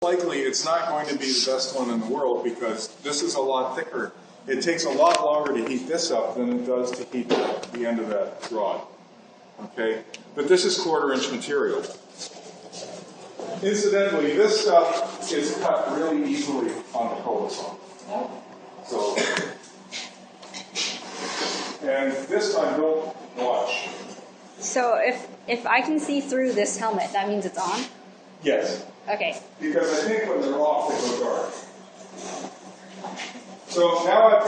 likely it's not going to be the best one in the world because this is a lot thicker. It takes a lot longer to heat this up than it does to heat the end of that rod. Okay? But this is 1/4-inch material. Incidentally, this stuff is cut really easily on the cul-de-sac. So, and this time, don't watch. So if I can see through this helmet, that means it's on? Yes. Okay. Because I think when they're off, they go dark. So now I've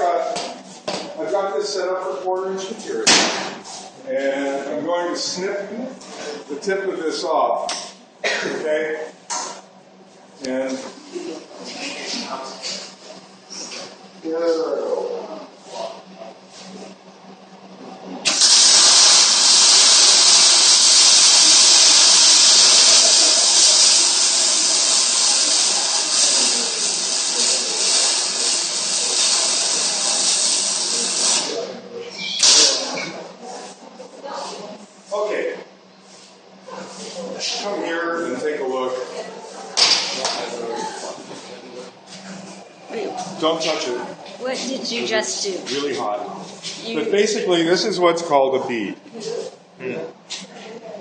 got this set up for 1/4-inch material, and I'm going to snip the tip of this off. Okay, and there I go. Okay, come here and take a look. Don't touch it. What did you just do? Really hot. But basically, this is what's called a bead.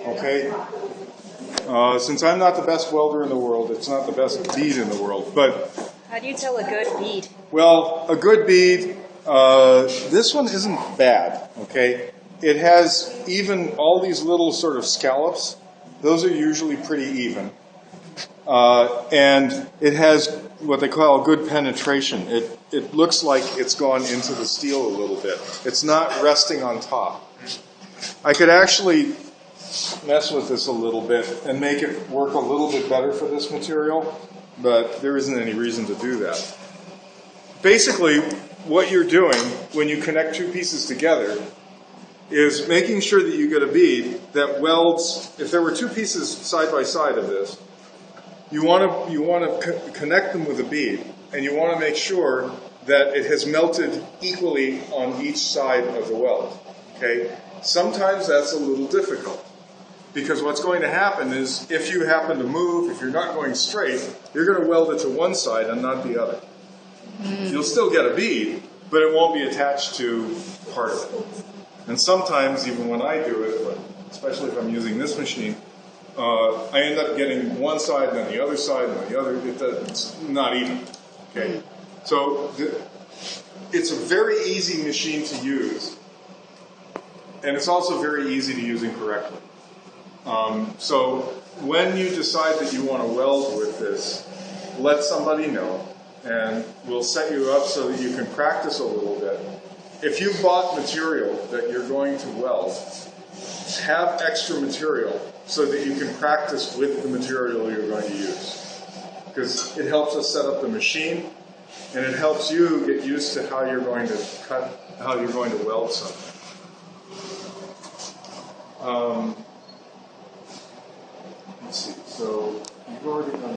Okay? Since I'm not the best welder in the world, it's not the best bead in the world. But How do you tell a good bead? well, a good bead, this one isn't bad, okay? It has even all these little sort of scallops. Those are usually pretty even. And it has what they call good penetration. It looks like it's gone into the steel a little bit. It's not resting on top. I could actually mess with this a little bit and make it work a little bit better for this material, but there isn't any reason to do that. Basically, what you're doing when you connect two pieces together is making sure that you get a bead that welds. If there were two pieces side by side of this, you want to connect them with a bead, and you want to make sure that it has melted equally on each side of the weld. Okay? Sometimes that's a little difficult, because what's going to happen is if you happen to move, if you're not going straight, you're going to weld it to one side and not the other. You'll still get a bead, but it won't be attached to part of it. And sometimes, even when I do it, but especially if I'm using this machine, I end up getting one side and then the other side and then the other. It's not even. Okay, so it's a very easy machine to use, and it's also very easy to use incorrectly. So when you decide that you want to weld with this, let somebody know, and we'll set you up so that you can practice a little bit. If you bought material that you're going to weld, have extra material so that you can practice with the material you're going to use. Because it helps us set up the machine, and it helps you get used to how you're going to cut, how you're going to weld something. Let's see, so you've already done